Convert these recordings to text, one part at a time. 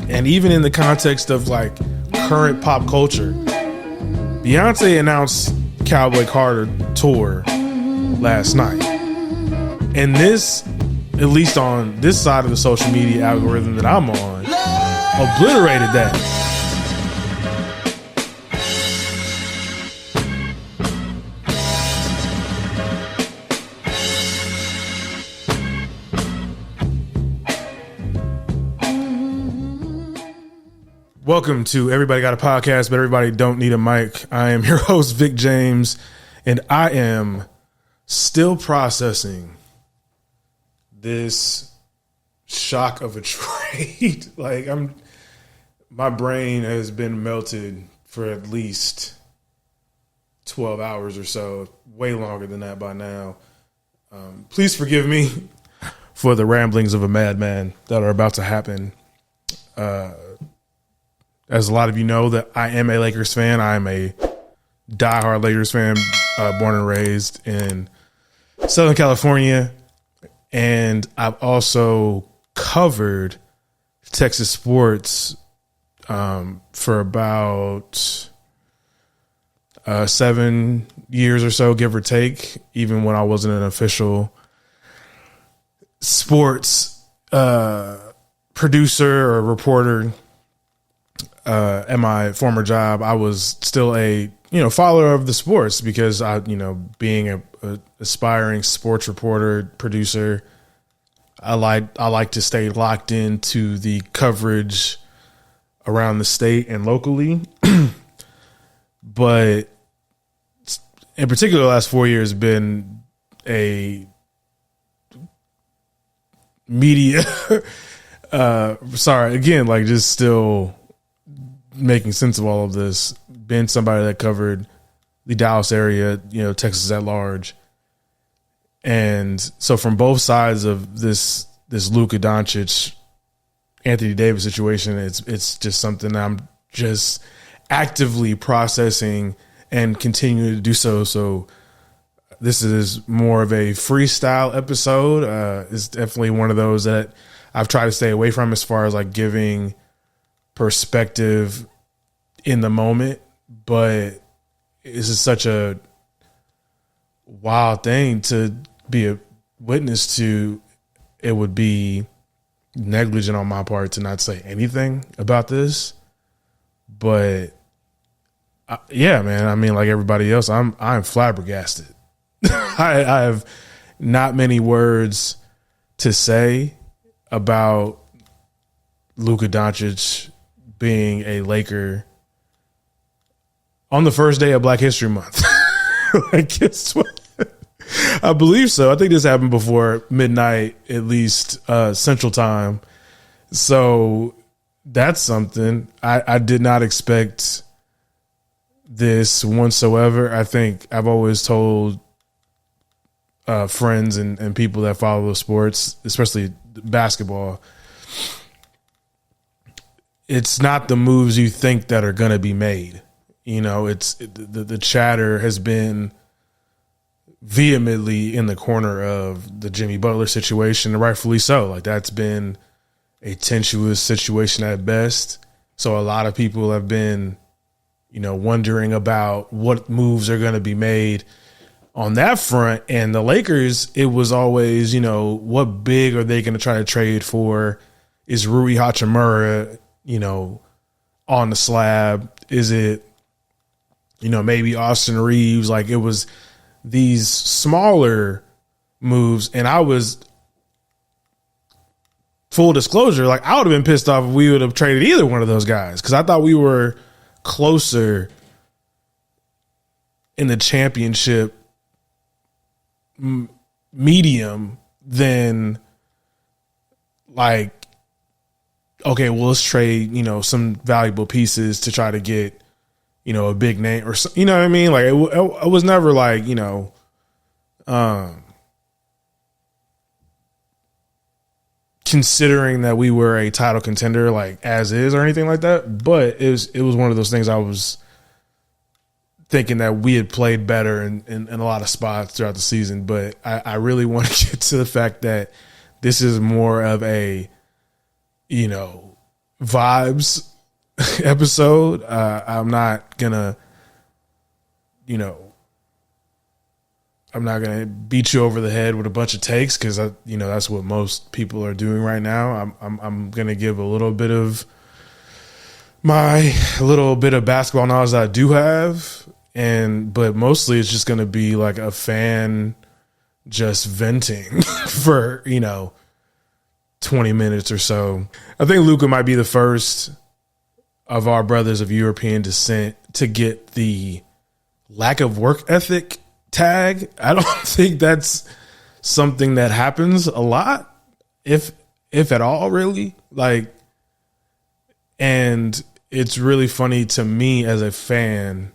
And even in the context of like current pop culture, Beyonce announced Cowboy Carter tour last night. And this, at least on this side of the social media algorithm that I'm on, obliterated that. Welcome to Everybody Got a Podcast, but Everybody Don't Need a Mic. I am your host, Vic James, and I am still processing this shock of a trade. My brain has been melted for at least 12 hours or so, way longer than that by now. Please forgive me for the ramblings of a madman that are about to happen. As a lot of you know, that I am a Lakers fan. I am a diehard Lakers fan, born and raised in Southern California. And I've also covered Texas sports for about 7 years or so, give or take, even when I wasn't an official sports producer or reporter. At my former job, I was still a follower of the sports because I being a aspiring sports reporter producer, I like to stay locked into the coverage around the state and locally. But in particular, the last 4 years have been a media just still making sense of all of this. Been somebody that covered the Dallas area, Texas at large. And so from both sides of this Luka Doncic, Anthony Davis situation, it's just something I'm just actively processing and continuing to do so. So this is more of a freestyle episode. It's definitely one of those that I've tried to stay away from as far as like giving perspective in the moment, but this is such a wild thing to be a witness to. It would be negligent on my part to not say anything about this, but yeah, man. I mean, like everybody else, I'm flabbergasted. I have not many words to say about Luka Doncic being a Laker on the first day of Black History Month. I believe so. I think this happened before midnight, at least Central Time. So that's something. I did not expect this whatsoever. I think I've always told friends and people that follow the sports, especially basketball, it's not the moves you think that are going to be made. The chatter has been vehemently in the corner of the Jimmy Butler situation, and rightfully so. Like, that's been a tenuous situation at best. So a lot of people have been, wondering about what moves are going to be made on that front. And the Lakers, it was always, what big are they going to try to trade for? Is Rui Hachimura, on the slab? Is it, maybe Austin Reeves? Like, it was these smaller moves. And I was, full disclosure, like, I would have been pissed off if we would have traded either one of those guys, because I thought we were closer in the championship medium than like, okay, well, let's trade, some valuable pieces to try to get, a big name or, you know what I mean? Like, it was never like, considering that we were a title contender, like as is or anything like that. But it was one of those things I was thinking that we had played better in a lot of spots throughout the season. But I really want to get to the fact that this is more of a, vibes episode. I'm not gonna, I'm not gonna beat you over the head with a bunch of takes because that's what most people are doing right now. I'm gonna give a little bit of basketball knowledge that I do have, but mostly it's just gonna be like a fan just venting for 20 minutes or so. I think Luka might be the first of our brothers of European descent to get the lack of work ethic tag. I don't think that's something that happens a lot, if at all, really. And it's really funny to me as a fan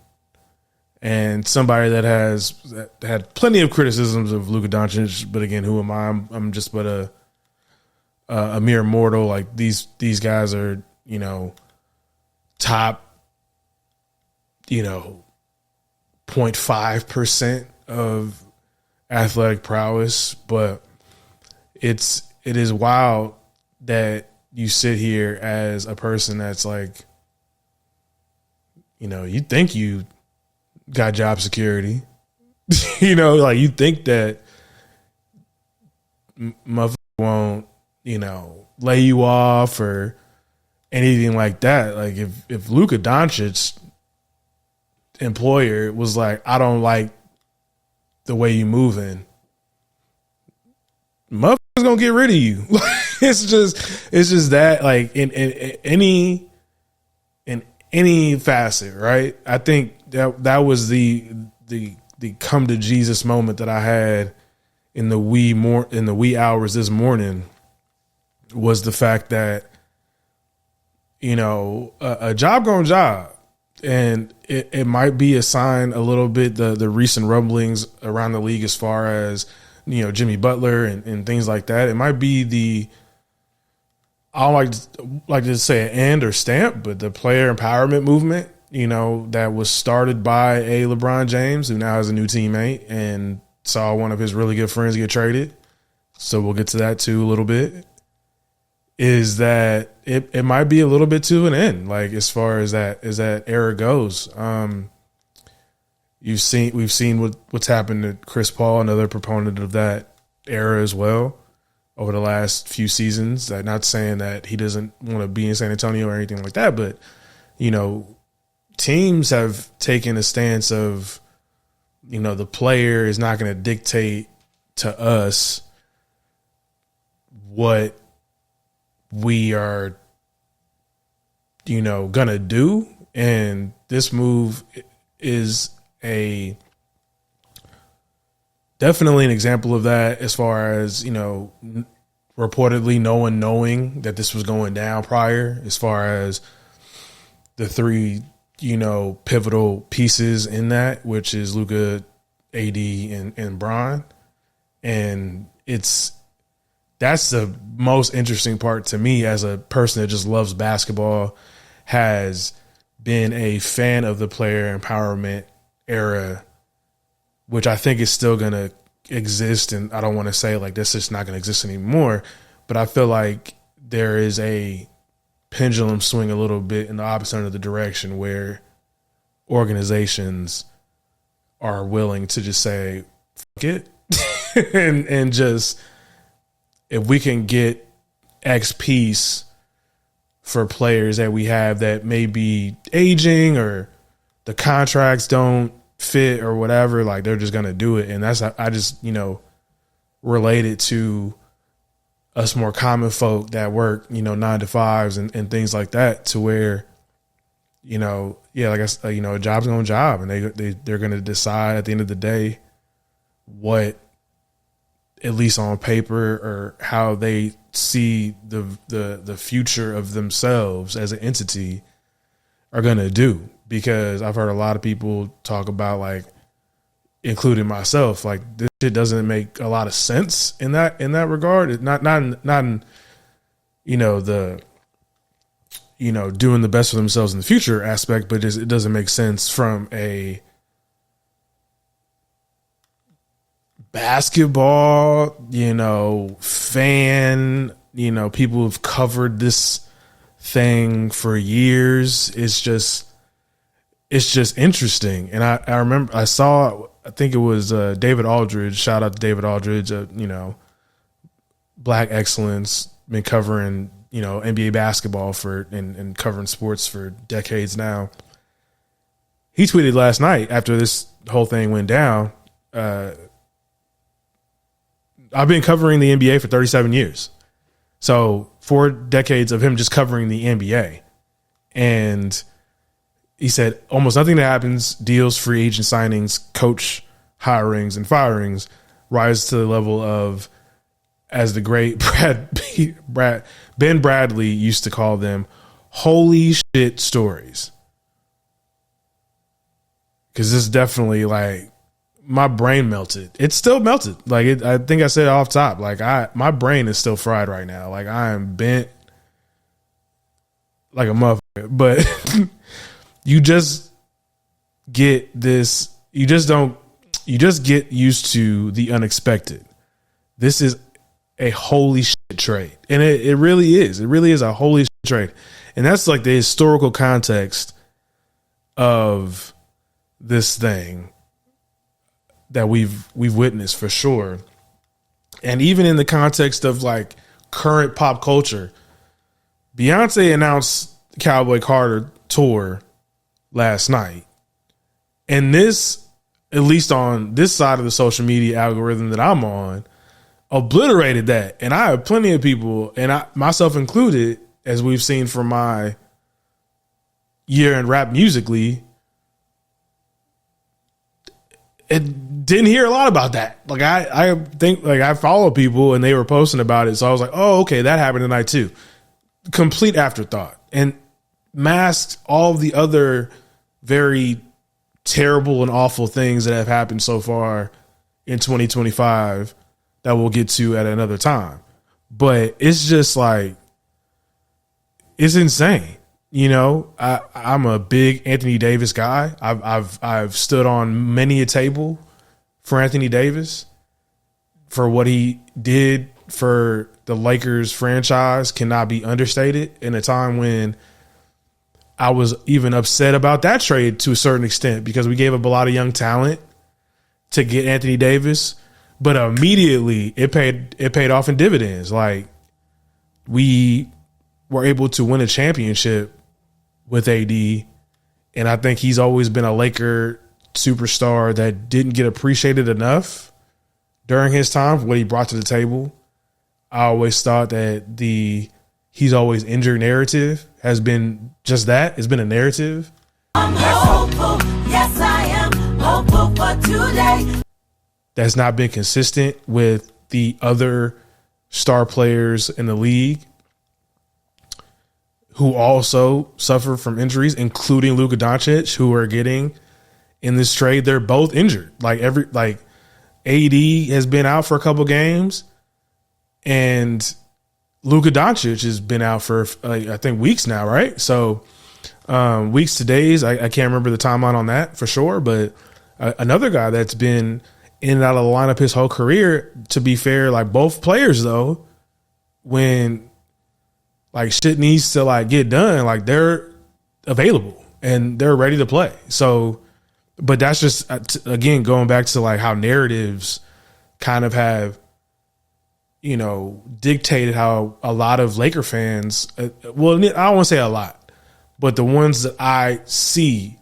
and somebody that had plenty of criticisms of Luka Doncic, but again, who am I? I'm just but a mere mortal. Like these guys are, top, 0.5% of athletic prowess, but it is wild that you sit here as a person that's like, you think you got job security, you think that motherfucker won't, lay you off or anything like that. Like if Luka Doncic's employer was like, I don't like the way you moving, motherfucker's gonna get rid of you. it's just that, like in any facet, right? I think that was the come to Jesus moment that I had in the wee hours this morning, was the fact that a job going job, and it might be a sign a little bit, the recent rumblings around the league as far as Jimmy Butler and things like that. It might be I don't like to say an end or stamp, but the player empowerment movement, that was started by a LeBron James, who now has a new teammate and saw one of his really good friends get traded. So we'll get to that too a little bit. Is that it might be a little bit to an end, like as far as that era goes. We've seen what's happened to Chris Paul, another proponent of that era as well, over the last few seasons. Not saying that he doesn't want to be in San Antonio or anything like that, but teams have taken a stance of, the player is not going to dictate to us what we are, gonna do. And this move is definitely an example of that, as far as, reportedly no one knowing that this was going down prior, as far as the three, pivotal pieces in that, which is Luka, AD, and Bron. And that's the most interesting part to me as a person that just loves basketball, has been a fan of the player empowerment era, which I think is still going to exist. And I don't want to say like this is not going to exist anymore, but I feel like there is a pendulum swing a little bit in the opposite end of the direction, where organizations are willing to just say, fuck it. and just, if we can get X piece for players that we have that may be aging or the contracts don't fit or whatever, like they're just going to do it. And that's, I just, relate it to us more common folk that work, 9 to 5s and things like that, to where, like I said, a job's going job, and they're going to decide at the end of the day what, at least on paper, or how they see the future of themselves as an entity are going to do. Because I've heard a lot of people talk about, like, including myself, like, this shit doesn't make a lot of sense in that regard. It not in the doing the best for themselves in the future aspect, but it doesn't make sense from a basketball, fan, people who've covered this thing for years. It's just interesting. And I remember I think it was David Aldridge. Shout out to David Aldridge. Black excellence, been covering NBA basketball and covering sports for decades now. He tweeted last night after this whole thing went down. I've been covering the NBA for 37 years. So 4 decades of him just covering the NBA. And he said almost nothing that happens, deals, free agent signings, coach hirings and firings, rise to the level of, as the great Ben Bradley used to call them, holy shit stories. Because this definitely, like, my brain melted. It still melted. Like, I think I said it off top. Like, my brain is still fried right now. Like, I am bent like a motherfucker. But you just get this. You just get used to the unexpected. This is a holy shit trade. And it really is. It really is a holy shit trade. And that's like the historical context of this thing that we've witnessed for sure. And even in the context of like current pop culture, Beyonce announced the Cowboy Carter tour last night. And this, at least on this side of the social media algorithm that I'm on, obliterated that. And I have plenty of people, and I myself included, as we've seen from my year in rap musically, it didn't hear a lot about that. Like I think, like, I follow people and they were posting about it. So I was like, oh, okay, that happened tonight too. Complete afterthought, and masked all the other very terrible and awful things that have happened so far in 2025 that we'll get to at another time. But it's just like, it's insane. I'm a big Anthony Davis guy. I've stood on many a table for Anthony Davis, for what he did for the Lakers franchise cannot be understated, in a time when I was even upset about that trade to a certain extent, because we gave up a lot of young talent to get Anthony Davis, but immediately it paid off in dividends. Like, we were able to win a championship with AD, and I think he's always been a Laker superstar that didn't get appreciated enough during his time for what he brought to the table. I always thought that he's always injured narrative has been just that. It's been a narrative. I'm hopeful. Yes, I am hopeful for today. That's not been consistent with the other star players in the league who also suffer from injuries, including Luka Doncic, who are getting in this trade. They're both injured. Like AD has been out for a couple games, and Luka Doncic has been out for I think weeks now, right? So weeks to days. I can't remember the timeline on that for sure, but another guy that's been in and out of the lineup his whole career. To be fair, like, both players though, when like shit needs to like get done, like, they're available and they're ready to play. So, but that's just again going back to like how narratives kind of have, dictated how a lot of Laker fans, well, I don't want to say a lot, but the ones that I see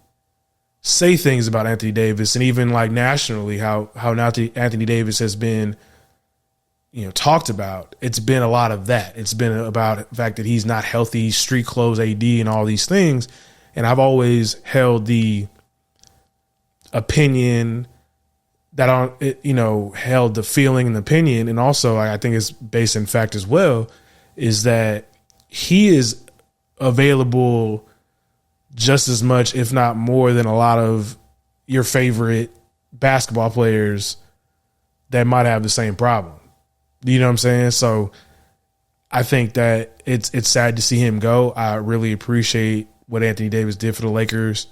say things about Anthony Davis, and even like nationally, how Anthony Davis has been, talked about. It's been a lot of that. It's been about the fact that he's not healthy, street clothes AD, and all these things. And I've always held the opinion that held the feeling and the opinion, and also I think it's based in fact as well, is that he is available just as much, if not more, than a lot of your favorite basketball players that might have the same problem. You know what I'm saying? So I think that it's sad to see him go. I really appreciate what Anthony Davis did for the Lakers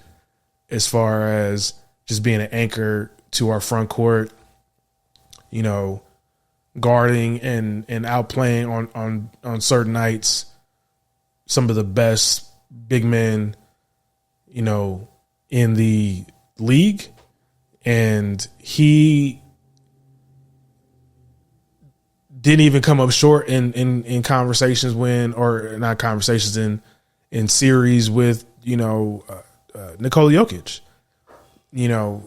as far as just being an anchor to our front court, guarding and outplaying on certain nights some of the best big men, you know, in the league. And he didn't even come up short in conversations or not conversations, in series with, you know, Nikola Jokic, you know,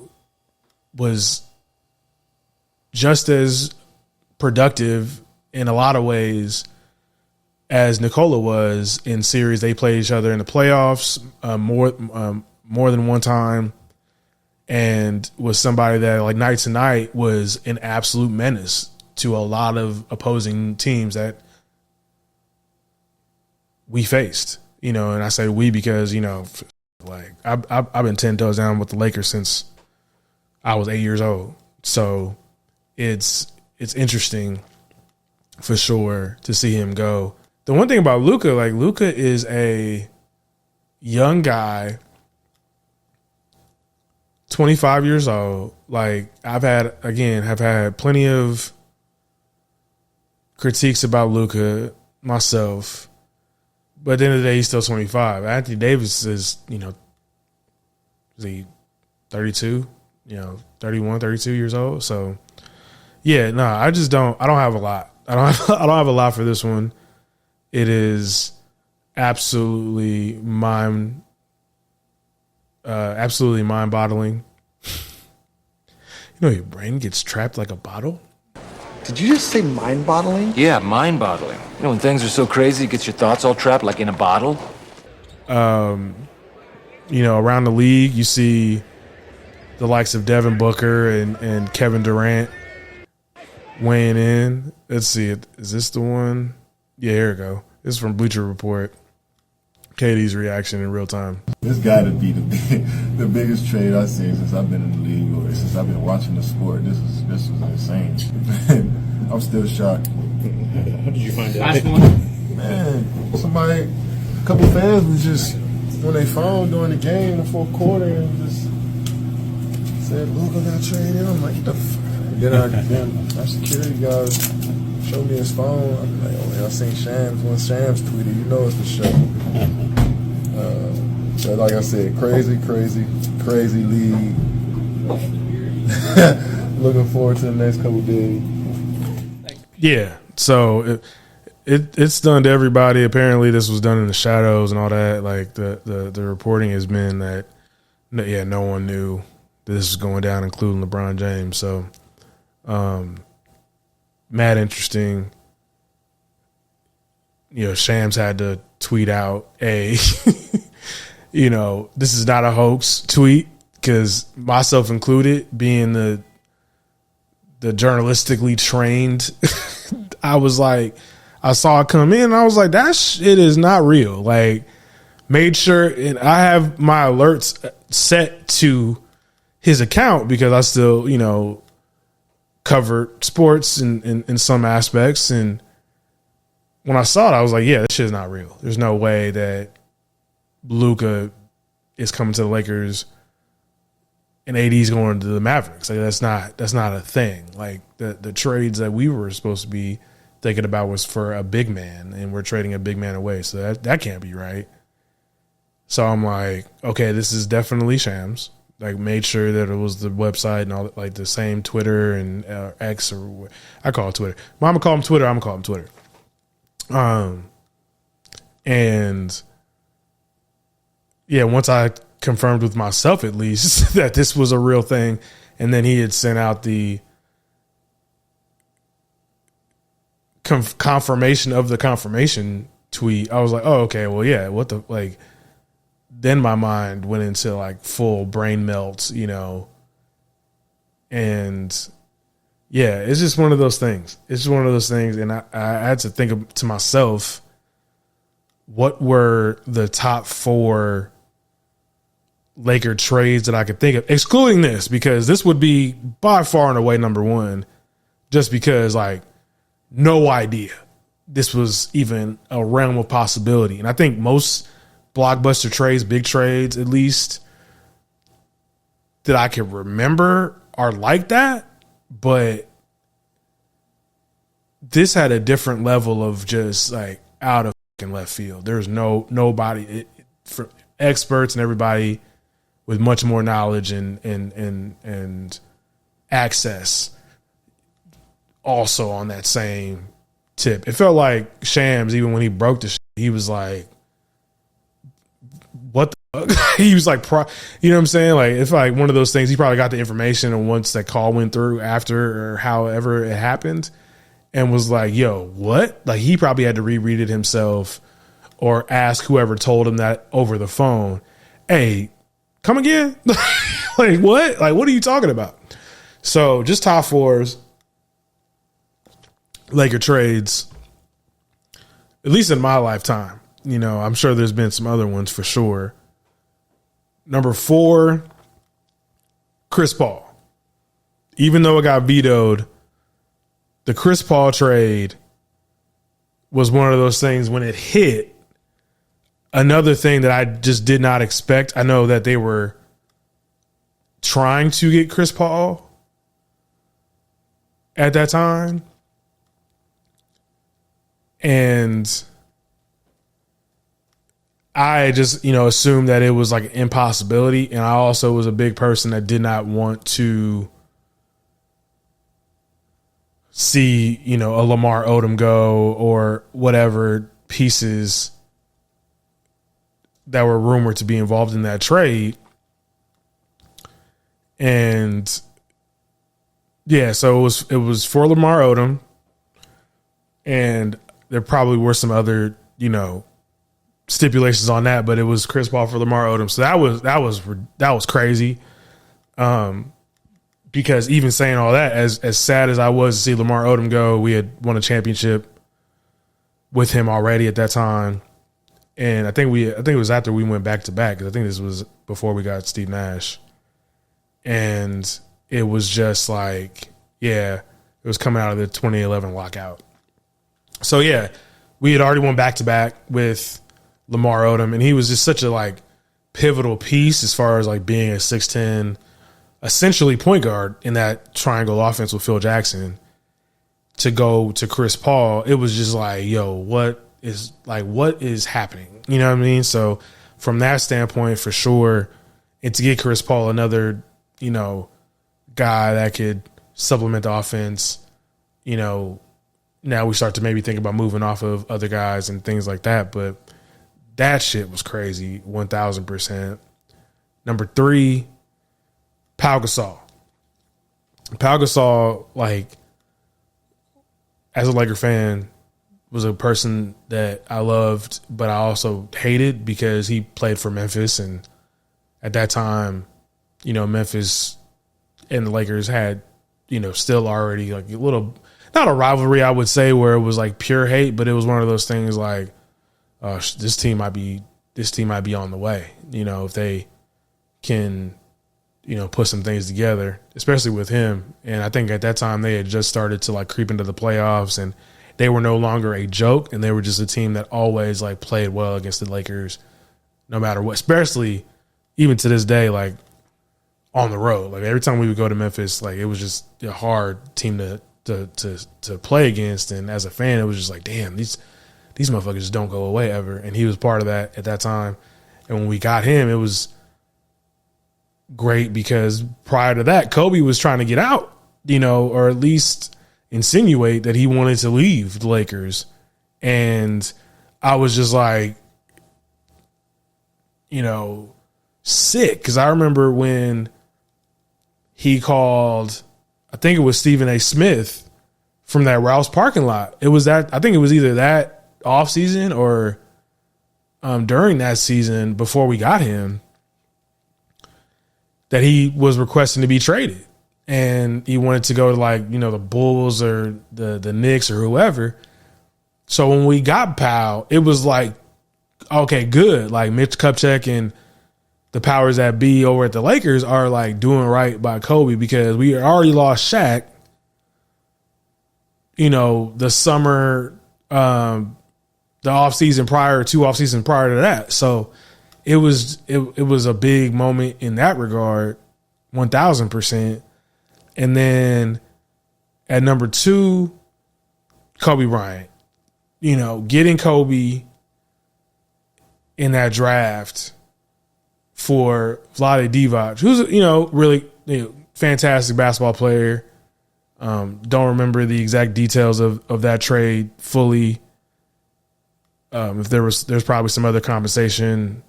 was just as productive in a lot of ways as Nikola was in series. They played each other in the playoffs more than one time, and was somebody that, like, night to night was an absolute menace to a lot of opposing teams that we faced, you know. And I say we because, you know, like I've been 10 toes down with the Lakers since I was 8 years old. So it's interesting for sure to see him go. The one thing about Luka, like, Luka is a young guy, 25 years old. Like, I've had plenty of critiques about Luka myself, but at the end of the day, he's still 25. Anthony Davis is, you know, is he 32? You know, 31, 32 years old. So yeah, no, I don't have a lot. I don't have a lot for this one. It is absolutely mind-boggling. You know, your brain gets trapped like a bottle. Did you just say mind-boggling? Yeah, mind-boggling. You know, when things are so crazy, it gets your thoughts all trapped like in a bottle. You know, around the league, you see the likes of Devin Booker and Kevin Durant weighing in. Let's see. Is this the one? Yeah, here we go. This is from Bleacher Report. KD's reaction in real time. This got to be the biggest trade I've seen since I've been in the league, or since I've been watching the sport. This was insane. I'm still shocked. How did you find out? Man, a couple fans was just on their phone during the game in the fourth quarter and just said, Luka got traded. I'm like, what the fuck? Then our security guys showed me his phone. I'm like, oh, I seen Shams. When Shams tweeted, you know it's the show. So like I said, crazy league. Looking forward to the next couple days. Yeah, so it's stunned everybody. Apparently, this was done in the shadows and all that. Like the reporting has been that, yeah, no one knew that this was going down, including LeBron James. So, mad interesting. You know, Shams had to tweet out you know, this is not a hoax tweet, because myself included, being the journalistically trained, I was like, I saw it come in and I was like, that shit is not real. Like, made sure, and I have my alerts set to his account because I still, you know, cover sports in some aspects. And when I saw it, I was like, yeah, this shit is not real. There's no way that Luka is coming to the Lakers and AD's going to the Mavericks. Like, that's not a thing. Like, the trades that we were supposed to be thinking about was for a big man, and we're trading a big man away. So that can't be right. So I'm like, okay, this is definitely Shams. Like, made sure that it was the website and all that, like the same Twitter and X, or I call it Twitter. Well, I'm gonna call him Twitter. I'm gonna call him Twitter. And yeah, once I confirmed with myself, at least, that this was a real thing, and then he had sent out the confirmation of the confirmation tweet, I was like, oh, okay, well, yeah, what the, like, then my mind went into like full brain melt, you know, and yeah, it's just one of those things. It's just one of those things. And I had to think to myself, what were the top 4 Laker trades that I could think of, excluding this, because this would be by far and away number 1, just because, like, no idea this was even a realm of possibility. And I think most blockbuster trades, big trades at least, that I can remember are like that. But this had a different level of just like out of in left field. There's nobody for experts and everybody with much more knowledge and access also on that same tip. It felt like Shams, even when he broke the shit, he was like, what the fuck? He was like, you know what I'm saying? Like, it's like one of those things. He probably got the information, and once that call went through after or however it happened, and was like, yo, what? Like, he probably had to reread it himself or ask whoever told him that over the phone. Hey, come again? Like, what? Like, what are you talking about? So just top fours, Laker trades, at least in my lifetime. You know, I'm sure there's been some other ones for sure. Number 4, Chris Paul. Even though it got vetoed, the Chris Paul trade was one of those things when it hit. Another thing that I just did not expect. I know that they were trying to get Chris Paul at that time. And I just, assumed that it was like an impossibility. And I also was a big person that did not want to see, a Lamar Odom go or whatever pieces that were rumored to be involved in that trade. And yeah, so it was for Lamar Odom, and there probably were some other, stipulations on that, but it was Chris Paul for Lamar Odom. So that was crazy. Because even saying all that, as sad as I was to see Lamar Odom go, we had won a championship with him already at that time. And I think it was after we went back to back, because I think this was before we got Steve Nash. And it was just like, yeah, it was coming out of the 2011 lockout. So yeah, we had already won back to back with Lamar Odom, and he was just such a pivotal piece as far as being a 6'10", essentially point guard in that triangle offense with Phil Jackson. To go to Chris Paul, it was just like, yo, what is happening? You know what I mean? So from that standpoint, for sure, and to get Chris Paul another, guy that could supplement the offense, now we start to maybe think about moving off of other guys and things like that. But that shit was crazy, 1,000%. Number 3, Pau Gasol. Pau Gasol, as a Laker fan, was a person that I loved, but I also hated because he played for Memphis. And at that time, Memphis and the Lakers had, still already a little, not a rivalry, I would say, where it was pure hate, but it was one of those things this team might be on the way, if they can, put some things together, especially with him. And I think at that time they had just started to creep into the playoffs, and they were no longer a joke, and they were just a team that always played well against the Lakers, no matter what, especially even to this day, on the road. Every time we would go to Memphis, it was just a hard team to play against. And as a fan, it was just damn, these motherfuckers just don't go away ever. And he was part of that at that time. And when we got him, it was great because prior to that, Kobe was trying to get out, or at least insinuate that he wanted to leave the Lakers. And I was just sick, because I remember when he called, I think it was Stephen A. Smith from that Rouse parking lot. It was that, I think it was either that off season or during that season before we got him, that he was requesting to be traded, and he wanted to go to the Bulls or the Knicks or whoever. So when we got Powell, it was okay, good. Mitch Kupchak and the powers that be over at the Lakers are doing right by Kobe, because we already lost Shaq, the summer, the off season prior, 2 off seasons prior to that. So it was a big moment in that regard, 1,000%. And then at number 2, Kobe Bryant, getting Kobe in that draft for Vlade Divac, who's really fantastic basketball player. Don't remember the exact details of that trade fully. If there's probably some other compensation,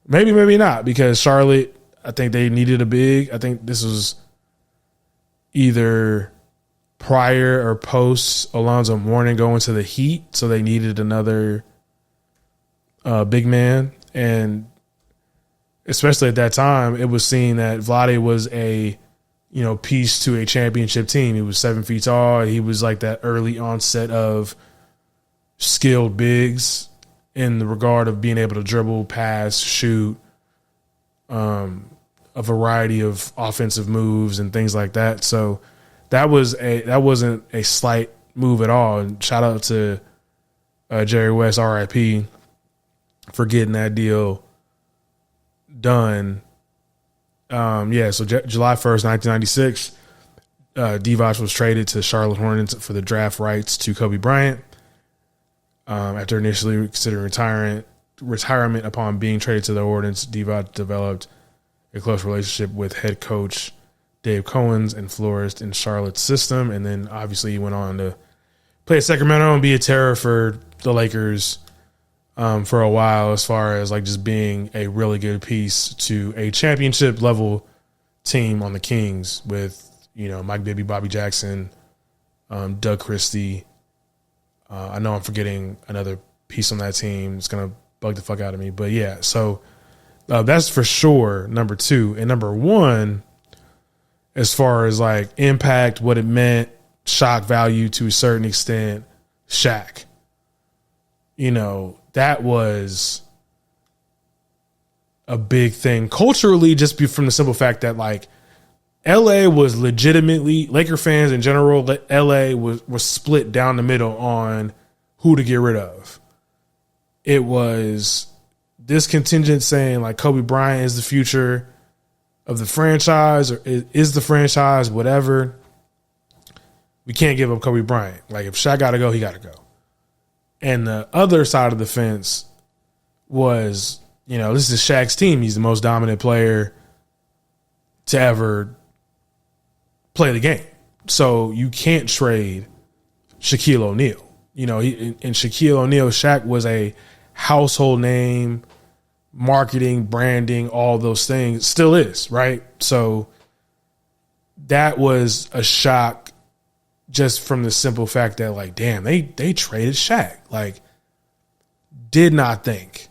maybe not, because Charlotte, I think they needed a big. I think this was either prior or post Alonzo Mourning going to the Heat, so they needed another big man, and especially at that time, it was seen that Vlade was a piece to a championship team. He was 7 feet tall. He was like that early onset of skilled bigs in the regard of being able to dribble, pass, shoot, a variety of offensive moves and things like that. So that wasn't a slight move at all. And shout out to Jerry West, RIP, for getting that deal done. So July 1st, 1996, Divac was traded to Charlotte Hornets for the draft rights to Kobe Bryant. After initially considering retirement upon being traded to the Hornets, Divac developed a close relationship with head coach Dave Cowens and flourished in Charlotte's system. And then obviously he went on to play at Sacramento and be a terror for the Lakers for a while, as far as like just being a really good piece to a championship level team on the Kings with, Mike Bibby, Bobby Jackson, Doug Christie. I know I'm forgetting another piece on that team. It's going to bug the fuck out of me. But yeah, so that's for sure number two. And number one, as far as like impact, what it meant, shock value to a certain extent, Shaq. That was a big thing culturally, just from the simple fact that like LA was legitimately, Laker fans in general, LA was split down the middle on who to get rid of. It was this contingent saying like Kobe Bryant is the future of the franchise, or is the franchise, whatever. We can't give up Kobe Bryant. Like if Shaq got to go, he got to go. And the other side of the fence was, this is Shaq's team. He's the most dominant player to ever play the game. So you can't trade Shaquille O'Neal. And Shaquille O'Neal, Shaq was a household name, marketing, branding, all those things. Still is, right? So that was a shock, just from the simple fact that, like, damn, they traded Shaq. Like, did not think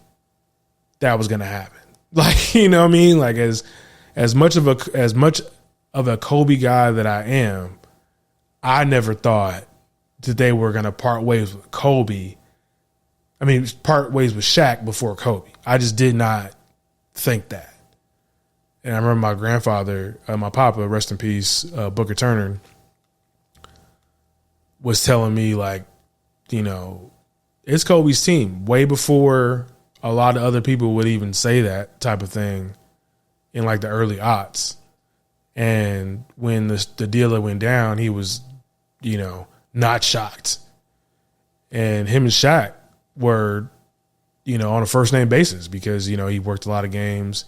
that was going to happen. Like, you know what I mean? Like, as much of a Kobe guy that I am, I never thought that they were going to part ways with Kobe. I mean, part ways with Shaq before Kobe. I just did not think that. And I remember my grandfather, my papa, rest in peace, Booker Turner, was telling me, like, it's Kobe's team, way before a lot of other people would even say that type of thing in like the early aughts. And when the deal went down, he was, not shocked. And him and Shaq were, on a first name basis because, he worked a lot of games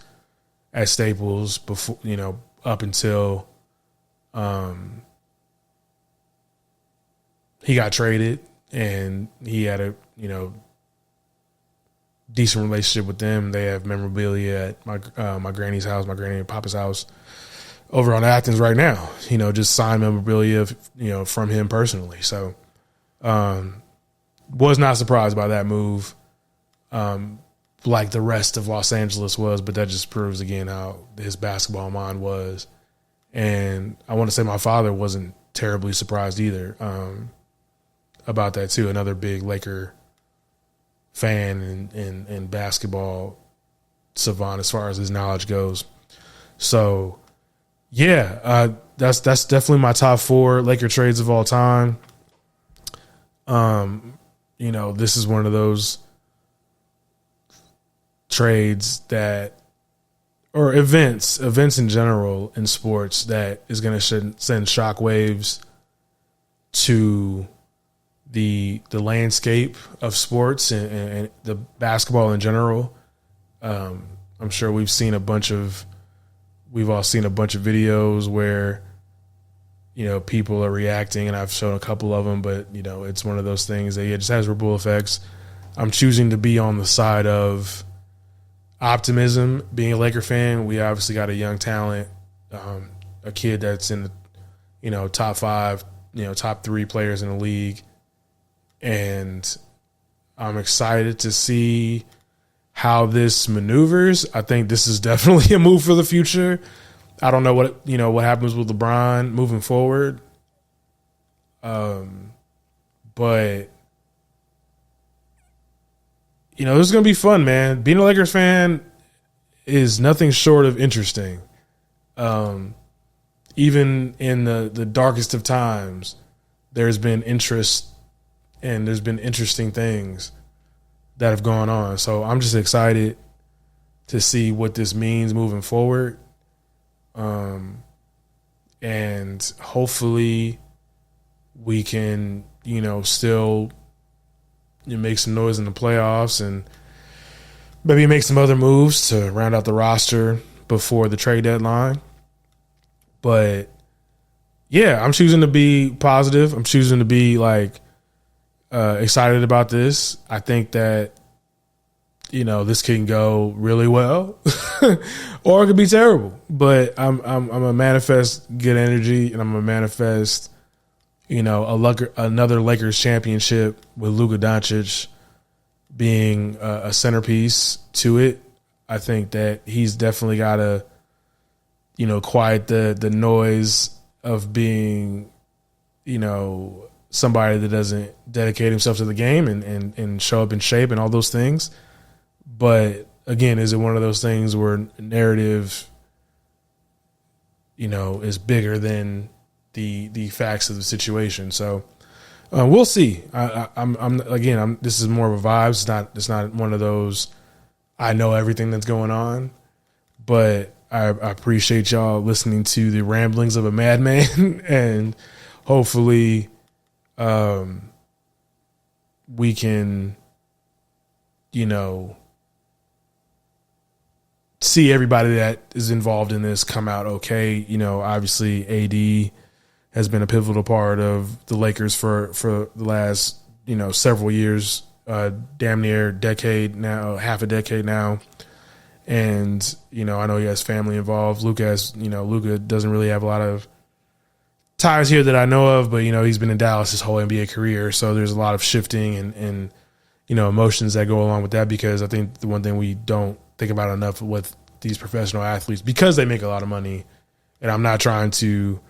at Staples before, up until he got traded, and he had a, decent relationship with them. They have memorabilia at my granny's house, my granny and papa's house over on Athens right now, just signed memorabilia, from him personally. So, was not surprised by that move, like the rest of Los Angeles was, but that just proves again how his basketball mind was. And I want to say my father wasn't terribly surprised either, about that too. Another big Laker fan and basketball savant as far as his knowledge goes. So, yeah, that's definitely my top 4 Laker trades of all time. This is one of those trades that, or events in general in sports, that is going to send shockwaves to the landscape of sports and the basketball in general. I'm sure we've all seen a bunch of videos where, people are reacting, and I've shown a couple of them, but it's one of those things that it just has ripple effects. I'm choosing to be on the side of optimism. Being a Laker fan, we obviously got a young talent, a kid that's in the top 5, top 3 players in the league, and I'm excited to see how this maneuvers. I think this is definitely a move for the future. I don't know what happens with LeBron moving forward. But this is going to be fun, man. Being a Lakers fan is nothing short of interesting. Even in the darkest of times, there's been interest and there's been interesting things that have gone on. So I'm just excited to see what this means moving forward. And hopefully we can, still make some noise in the playoffs and maybe make some other moves to round out the roster before the trade deadline. But yeah, I'm choosing to be positive. I'm choosing to be excited about this. I think that, this can go really well or it could be terrible, but I'm a manifest good energy, and I'm a manifest, another Lakers championship with Luka Doncic being a centerpiece to it. I think that he's definitely got to, quiet the noise of being, somebody that doesn't dedicate himself to the game and show up in shape and all those things. But again, is it one of those things where narrative, is bigger than the facts of the situation? So we'll see. This is more of a vibe. It's not one of those I know everything that's going on, but I appreciate y'all listening to the ramblings of a madman, and hopefully we can, see everybody that is involved in this come out okay. Obviously AD has been a pivotal part of the Lakers for the last, several years, damn near decade now, half a decade now. And, I know he has family involved. Luka doesn't really have a lot of ties here that I know of, but, he's been in Dallas his whole NBA career. So there's a lot of shifting and emotions that go along with that, because I think the one thing we don't think about enough with these professional athletes, because they make a lot of money, and I'm not trying to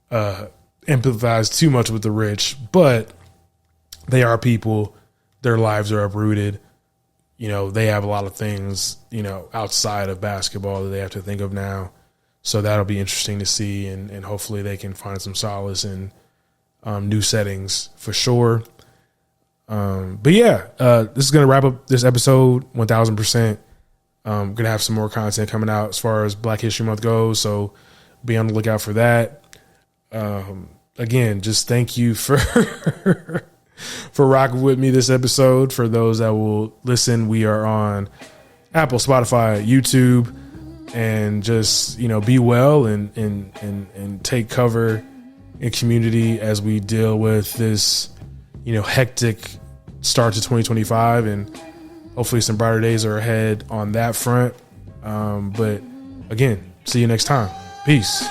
empathize too much with the rich, but they are people, their lives are uprooted. They have a lot of things, outside of basketball that they have to think of now. So that'll be interesting to see, and hopefully they can find some solace in new settings for sure. But yeah, this is going to wrap up this episode 1000%. Going to have some more content coming out as far as Black History Month goes, so be on the lookout for that. Again, just thank you for for rocking with me this episode. For those that will listen, we are on Apple, Spotify, YouTube, and just, be well and take cover in community as we deal with this, hectic start to 2025, and hopefully some brighter days are ahead on that front. But again, see you next time. Peace.